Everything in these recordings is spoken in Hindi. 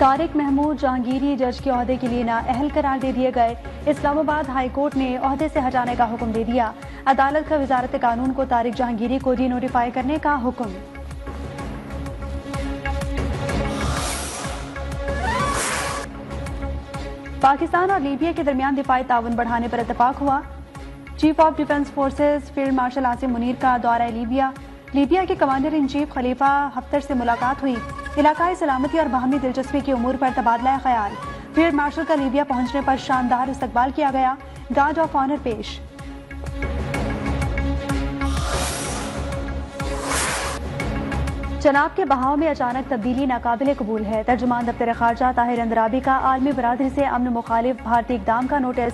तारिक महमूद जहांगीरी जज के ओहदे के लिए नाअहल करार दे दिए गए। इस्लामाबाद हाई कोर्ट ने ओहदे से हटाने का हुक्म दे दिया। अदालत का वजारत कानून को तारिक जहांगीरी को डी नोटिफाई करने का हुक्म। पाकिस्तान और लीबिया के दरमियान दिफाई ताउन बढ़ाने पर इत्तेफाक हुआ। Chief of defence forces field marshal Asim Munir का दौरा लीबिया के commander in chief Khalifa Haftar से मुलाकात हुई। इलाकाई सलामती और बाहमी दिलचस्पी के उमूर पर तबादला ख्याल। फील्ड मार्शल का लीबिया पहुंचने पर शानदार इस्तकबाल किया गया। गार्ड ऑफ ऑनर पेश। चनाब के बहाव में अचानक तब्दीली नाकाबिले कबूल है। तर्जुमान दफ्तर खारजा ताहिर अंदराबी का आलमी बरादरी से अमन मुखालिफ भारतीय इकदाम का नोटिस।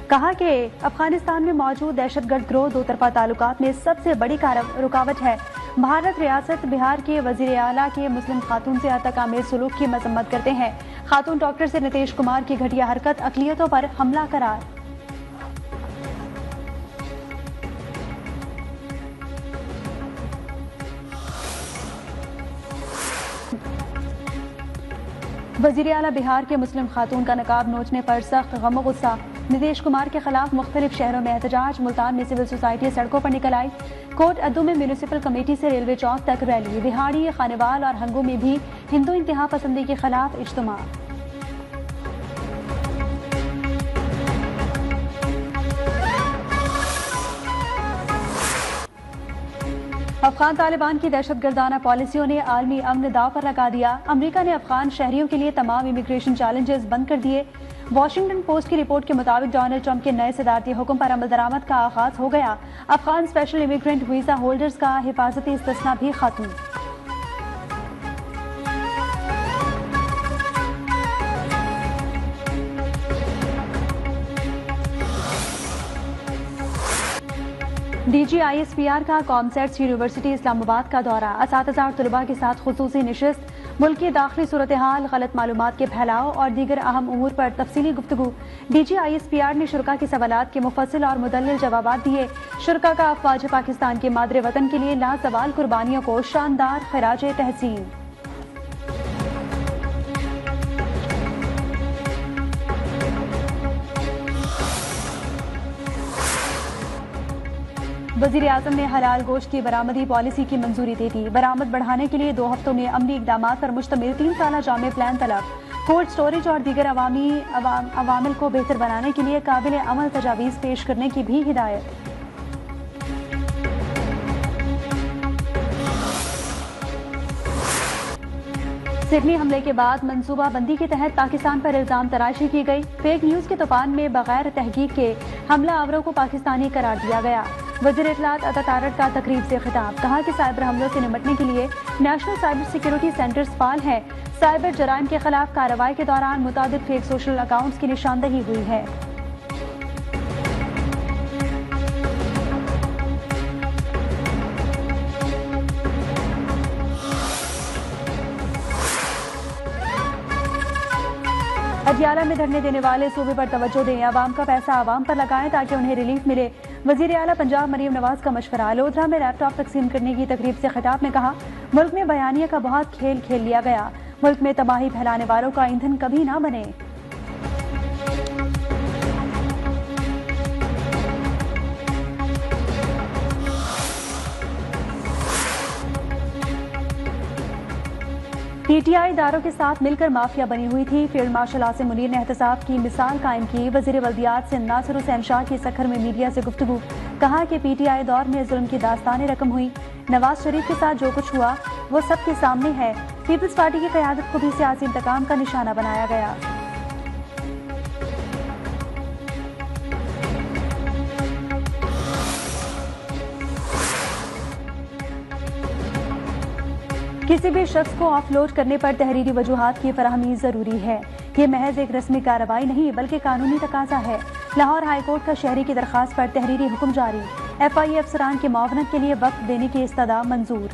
कहा कि अफगानिस्तान में मौजूद दहशतगर्द गिरोह दो तरफा ताल्लुकात में सबसे बड़ी रुकावट है। भारत रियासत बिहार के वजीर आला के मुस्लिम खातून से हतक-आमेज सलूक की मजम्मत करते हैं। खातून डॉक्टर से नीतीश कुमार की घटिया हरकत अकलियतों पर हमला करार। वजीर आला बिहार के मुस्लिम खातून का नकाब नोचने पर सख्त गम गुस्सा। नीतीश कुमार के खिलाफ मुख्तलिफ शहरों में एहतजाज। मुल्तान में सिविल सोसाइटी सड़कों पर निकल आई। कोट अद्दू में म्यूनिसिपल कमेटी से रेलवे चौक तक रैली। रिहाड़ी, खानेवाल और हंगू में भी हिंदू इंतहा पसंदी के खिलाफ इज्तिमा। अफगान तालिबान की दहशतगर्दाना पॉलिसियों ने आलमी अमन दाव पर लगा दिया। अमेरिका ने अफगान शहरियों के लिए तमाम इमिग्रेशन चैलेंजेस बंद कर दिए। वॉशिंगटन पोस्ट की रिपोर्ट के मुताबिक डोनाल्ड ट्रंप के नए सदारती हुक्म पर अमल दरामद का आगाज हो गया। Afghan special immigrant visa holders का हिफाजती इस्तिस्ना भी खत्म। DGISPR का कॉमसेट्स यूनिवर्सिटी इस्लामाबाद का दौरा। असातिज़ा और तलबा के साथ खुसूसी नशिस्त। मुल्क की दाखिली सूरत हाल, गलत मालूमात के फैलाव और दीगर अहम उमूर पर तफसीली गुफ्तगू। DGISPR ने शुरा के सवालात के मुफस्सिल और मुदल्लिल जवाबात दिए। शुरा का अफवाज पाकिस्तान के मादरे वतन के लिए लाजवाल कुर्बानियों को शानदार खराजे तहसीन। वजीर आजम ने हलाल गोश्त की बरामदी पॉलिसी की मंजूरी दे दी। बरामद बढ़ाने के लिए 2 हफ्तों में अमली इकदाम पर मुश्तमिल 3 साला जामे प्लान तलब। कोल्ड स्टोरेज और दीगर अवामिल को बेहतर बनाने के लिए काबिल अमल तजावीज़ पेश करने की भी हिदायत। सिडनी हमले के बाद मंसूबा बंदी के तहत पाकिस्तान पर इल्जाम तराशी की गई। फेक न्यूज के तूफान में बगैर तहकीक के हमला आवरों को पाकिस्तानी करार दिया गया। वज़ीर इत्तलात अता तारड़ का तकरीब से खिताब। कहा कि साइबर हमलों से निपटने के लिए नेशनल साइबर सिक्योरिटी सेंटर्स फाल है। साइबर जराइम के खिलाफ कार्रवाई के दौरान मुतादिद फेक सोशल अकाउंट्स की निशानदही हुई है। अडियाला में धरने देने वाले सूबे पर तवज्जो दें। अवाम का पैसा अवाम पर लगाएं ताकि उन्हें रिलीफ मिले। वजीर आला पंजाब मरीम नवाज का मशवरा। लोधरा में लैपटॉप तकसीम करने की तकरीब से खिताब में कहा, मुल्क में बयानिया का बहुत खेल खेल लिया गया। मुल्क में तबाही फैलाने वालों का ईंधन कभी ना बने। PTI इदारों के साथ मिलकर माफिया बनी हुई थी। फील्ड मार्शल आसिम मुनीर ने एहतसाब की मिसाल कायम की। वजीर बल्दियात सिंध नासिर हुसैन शाह की सखर में मीडिया से गुफ्तगू। कहा कि PTI दौर में जुल्म की दास्तानें रकम हुई। नवाज शरीफ के साथ जो कुछ हुआ वो सबके सामने है। पीपल्स पार्टी की क़यादत को भी सियासी इंतकाम का निशाना बनाया गया। किसी भी शख्स को ऑफलोड करने पर तहरीरी वजूहात की फराहमी जरूरी है। ये महज एक रस्मी कार्रवाई नहीं बल्कि कानूनी तकाजा है। लाहौर हाईकोर्ट का शहरी की दरखास्त पर तहरीरी हुक्म जारी। FIA अफसरान की मुआवनत के लिए वक्त देने की इस्तदा मंजूर।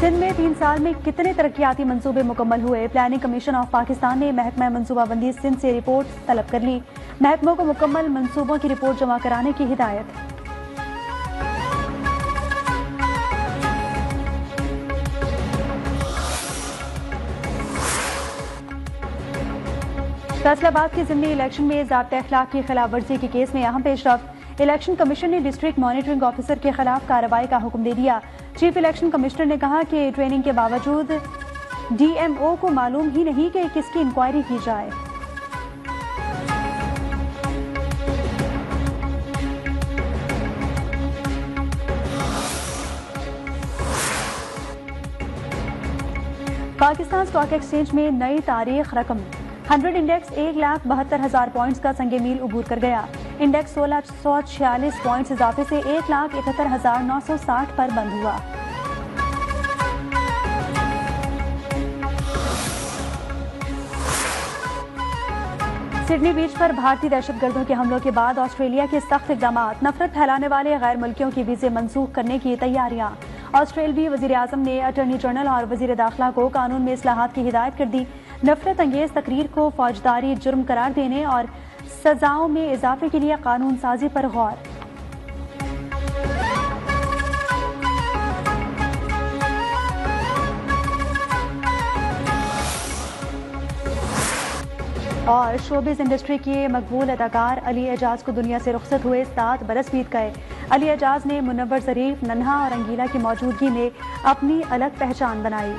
सिंध में 3 साल में कितने तरक्याती मंसूबे मुकम्मल हुए? प्लानिंग कमीशन ऑफ पाकिस्तान ने महकमा मंसूबाबंदी सिंध से रिपोर्ट तलब कर ली। महकमों को मुकम्मल मंसूबों की रिपोर्ट जमा कराने की हिदायत। फैसलाबाद के ज़िमनी इलेक्शन में ज़ाब्ता अखलाक की खिलाफ वर्जी के केस में अहम पेशरफ। इलेक्शन कमीशन ने डिस्ट्रिक्ट मॉनिटरिंग ऑफिसर के खिलाफ कार्रवाई का हुक्म दे दिया। चीफ इलेक्शन कमिश्नर ने कहा कि ट्रेनिंग के बावजूद DMO को मालूम ही नहीं कि किसकी इंक्वायरी की जाए। पाकिस्तान स्टॉक एक्सचेंज में नई तारीख रकम 100 इंडेक्स 1,72,000 पॉइंट्स का संगे मील उबूर कर गया। इंडेक्स 1646 पॉइंट्स इजाफे से 1,71,960 पर बंद हुआ। सिडनी बीच पर भारतीय दहशतगर्दों के हमलों के बाद ऑस्ट्रेलिया के सख्त इकदाम, नफरत फैलाने वाले गैर मुल्कियों की वीजे मनसूख करने की तैयारियां। ऑस्ट्रेलवी वजीर आजम ने अटॉर्नी जनरल और वजीर दाखिला को कानून में इस्लाहात की हिदायत कर दी। नफरत अंगेज तकरीर को फौजदारी जुर्म करार देने और सजाओं में इजाफे के लिए कानून साजी पर गौर। और शोबिज इंडस्ट्री के मकबूल अदाकार अली एजाज को दुनिया से रुखसत हुए 7 बरस बीत गए। अली एजाज ने मुनव्वर ज़रीफ, नन्हा और रंगीला की मौजूदगी में अपनी अलग पहचान बनाई।